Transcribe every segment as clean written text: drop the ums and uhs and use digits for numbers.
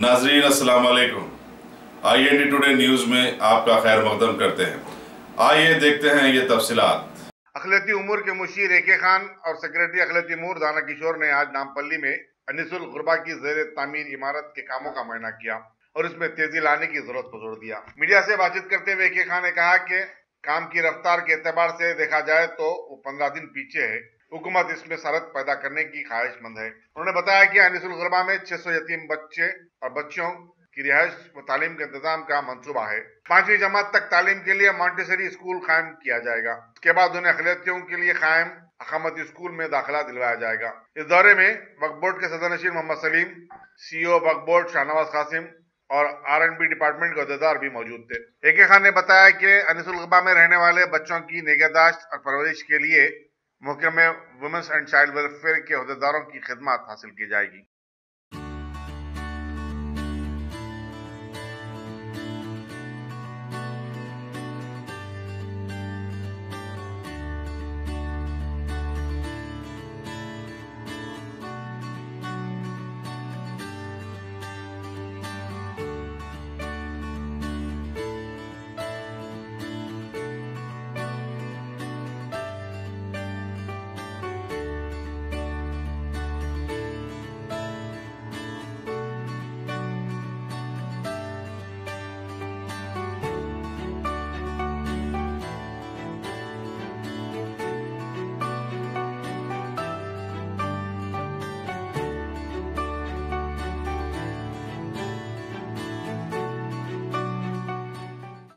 नाजरीन अस्सलाम वालेकुम। IND टुडे न्यूज़ में आपका खैर मकदम करते हैं। आइए देखते हैं ये तफसीलात। अखिलती उमूर के मुशीर एके खान और सेक्रेटरी अखिलती उमूर दाना किशोर ने आज नामपल्ली में अनिसुल गुरबा की ज़ेर तामीर इमारत के कामों का मुआयना किया और इसमें तेजी लाने की जरूरत पर जोर दिया। मीडिया से बातचीत करते हुए एके खान ने कहा कि काम की रफ्तार के एतबार से देखा जाए तो वो 15 दिन पीछे है। हुकूमत इसमें सरहद पैदा करने की ख्वाहिशमंद है। उन्होंने बताया कि अनिसुल गुरबा में 600 यतीम बच्चे और बच्चियों की रिहाइश व तालीम के इंतजाम का मंसूबा है। 5वीं जमात तक तालीम के लिए मॉन्टेसरी स्कूल कायम किया जाएगा। इसके बाद उन्हें अखिलतियों के लिए कायम अकामती स्कूल में दाखिला दिलवाया जाएगा। इस दौरे में वक्फ बोर्ड के सदरनशीन मोहम्मद सलीम, CEO वक्फ बोर्ड शाहनवाज कासिम और R&B डिपार्टमेंट के अहदेदार भी मौजूद थे। एके खान ने बताया कि अनिसुल गुरबा में रहने वाले बच्चों की निगहदाश्त और परवरिश के लिए महकमे वुमेन्स एंड चाइल्ड वेलफेयर के अहदेदारों की खिदमत हासिल की जाएगी।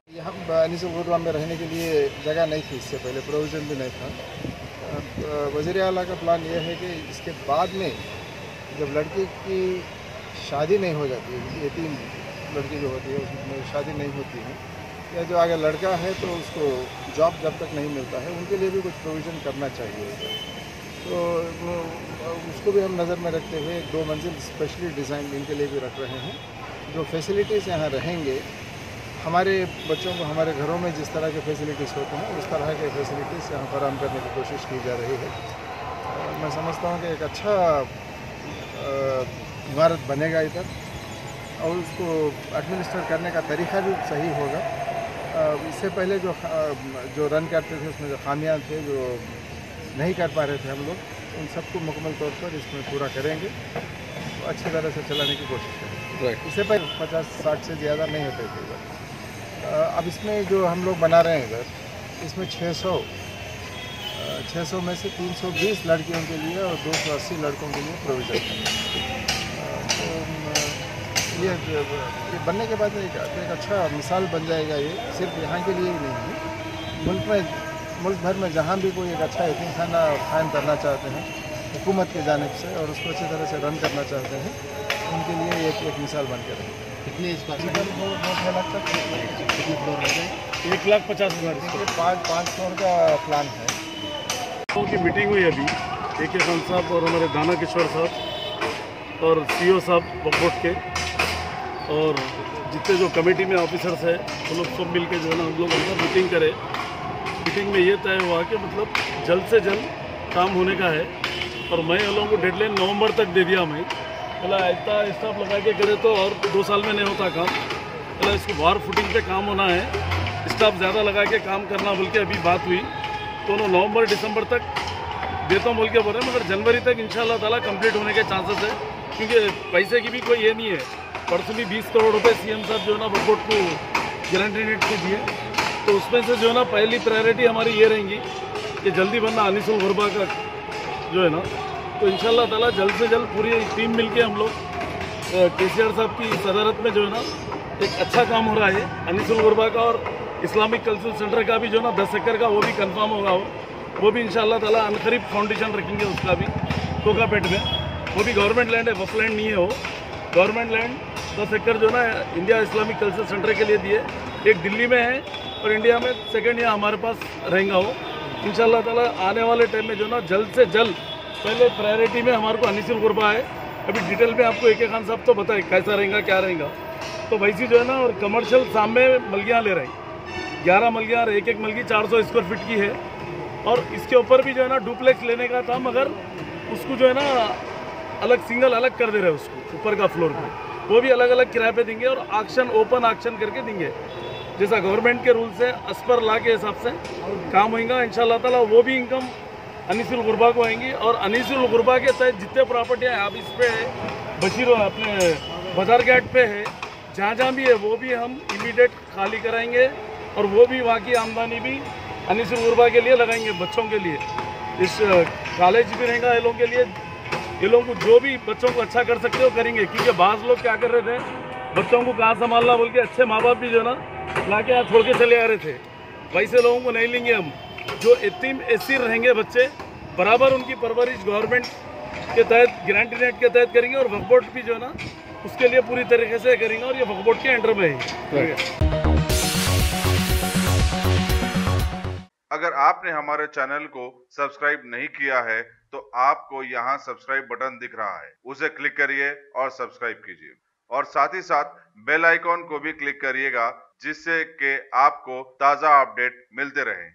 यहाँ अनिसुल गुरबा में रहने के लिए जगह नहीं थी, इससे पहले प्रोविज़न भी नहीं था। वज़ीर आला का प्लान यह है कि इसके बाद में जब लड़की की शादी नहीं हो जाती है, यतीम लड़की जो होती है उसमें शादी नहीं होती है, या जो आगे लड़का है तो उसको जॉब जब तक नहीं मिलता है, उनके लिए भी कुछ प्रोविज़न करना चाहिए। तो उसको भी हम नज़र में रखते हुए 2 मंजिल स्पेशली डिज़ाइन इनके लिए भी रख रहे हैं। जो फैसिलिटीज़ यहाँ रहेंगे, हमारे बच्चों को हमारे घरों में जिस तरह के फैसिलिटीज़ होते हैं उस तरह के फैसिलिटीज़ यहाँ फराहम करने की कोशिश की जा रही है। मैं समझता हूँ कि एक अच्छा इमारत बनेगा इधर और उसको एडमिनिस्टर करने का तरीका भी सही होगा। इससे पहले जो रन करते थे उसमें जो खामियां थे, जो नहीं कर पा रहे थे हम लोग, उन सबको मुकम्मल तौर पर इसमें पूरा करेंगे, तो अच्छी तरह से चलाने की कोशिश करेंगे। इससे पहले 50-60 से ज़्यादा नहीं होते थे इधर। अब इसमें जो हम लोग बना रहे हैं इधर, इसमें 600 में से 320 लड़कियों के लिए और 280 लड़कों के लिए प्रोविज़न है। तो ये बनने के बाद एक अच्छा मिसाल बन जाएगा। ये सिर्फ यहाँ के लिए ही नहीं है, मुल्क भर में जहाँ भी कोई एक अच्छा यतीम खाना कायम करना चाहते हैं हुकूमत की जानिब से और उसको अच्छी तरह से रन करना चाहते हैं, उनके लिए एक मिसाल बन के रहेगा। कितने इस बार 2 लाख तक कितने फ्लोर रह गए? 1,50,000 5 फ्लोर का प्लान है। की मीटिंग हुई अभी एके खान साहब और हमारे दाना किशोर साहब और CEO साहब वक्फ बोर्ड के और जितने जो कमेटी में ऑफिसर्स है वो लोग सब मिल के जो है ना हम लोग अंदर मीटिंग करें। मीटिंग में ये तय हुआ कि मतलब जल्द से जल्द काम होने का है और मैं उन लोगों को डेडलाइन नवंबर तक दे दिया। मैं पहला इतना स्टाफ लगा के करे तो और 2 साल में नहीं होता काम। पहला इसको वार फुटिंग पे काम होना है, स्टाफ ज़्यादा लगा के काम करना बोल के अभी बात हुई, तो नवंबर दिसंबर तक देता हूँ बोल के बोल रहे हैं, मगर जनवरी तक इंशाल्लाह ताला कंप्लीट होने के चांसेस है, क्योंकि पैसे की भी कोई ये नहीं है। परसों भी 20 करोड़ रुपये CM साहब जो है ना वक्फ बोर्ड को गारंटी रेट के दिए, तो उसमें से जो है ना पहली प्रायोरिटी हमारी ये रहेंगी कि जल्दी बनना अनिसुल गुरबा का जो है ना, तो इंशाल्लाह ताला जल्द से जल्द पूरी टीम मिलके हम लोग KCR साहब की सदारत में जो है ना एक अच्छा काम हो रहा है अनिसुल गुरबा का, और इस्लामिक कल्चरल सेंटर का भी जो है ना 10 एकड़ का वो भी कंफर्म होगा। वो भी इंशाल्लाह ताला अनकरीब फाउंडेशन रखेंगे उसका भी कोकापेट में। वो भी गवर्नमेंट लैंड है, वफ लैंड नहीं है, वो गवर्नमेंट लैंड 10 एकड़ जो ना इंडिया इस्लामिक कल्चरल सेंटर के लिए दिए। एक दिल्ली में है और इंडिया में सेकेंड यहाँ हमारे पास रहेगा। वो इंशाल्लाह ताला आने वाले टाइम में जो ना जल्द से जल्द पहले प्रायोरिटी में हमारे को अनिसुल गुरबा है। अभी डिटेल में आपको एके खान साहब तो बताए कैसा रहेगा क्या रहेगा, तो वैसी जो है ना और कमर्शियल सामने मलगियाँ ले रहे हैं, 11 मलगियाँ और एक मलगी 400 स्क्वायर फीट की है। और इसके ऊपर भी जो है ना डुप्लेक्स लेने का था, मगर उसको जो है ना अलग सिंगल अलग कर दे रहे हैं उसको ऊपर का फ्लोर पे, वो भी अलग अलग किराए पे देंगे और ऑक्शन, ओपन ऑक्शन करके देंगे, जैसा गवर्नमेंट के रूल से अस्पर ला के हिसाब से काम होगा इंशाल्लाह ताला। वो भी इनकम अनीसुल गुरबा को आएंगी और अनीसुल गुरबा के तहत जितने प्रॉपर्टियाँ आप इस पे है, बशीर अपने बाजार घाट पे है, जहाँ जहाँ भी है वो भी हम इमीडिएट खाली कराएंगे और वो भी वहाँ की आमदनी भी अनीसुल गुरबा के लिए लगाएंगे, बच्चों के लिए। इस कॉलेज भी रहेगा ये लोगों के लिए, ये लोगों को जो भी बच्चों को अच्छा कर सकते हो करेंगे, क्योंकि बाज़ लोग क्या कर रहे थे, बच्चों को कहाँ संभालना बोल के अच्छे माँ बाप भी जो ना ला के यहाँ छोड़ के चले आ रहे थे। वैसे लोगों को नहीं लेंगे हम। जो यतीम एसीर रहेंगे बच्चे, बराबर उनकी परवरिश गवर्नमेंट के तहत, गारंटी नेट के तहत करेंगे और वक्फ बोर्ड भी जो ना उसके लिए पूरी तरीके से करेंगे और ये वक्फ बोर्ड के अंडर में है। अगर आपने हमारे चैनल को सब्सक्राइब नहीं किया है तो आपको यहाँ सब्सक्राइब बटन दिख रहा है, उसे क्लिक करिए और सब्सक्राइब कीजिए और साथ ही साथ बेल आइकॉन को भी क्लिक करिएगा, जिससे कि आपको ताज़ा अपडेट मिलते रहें।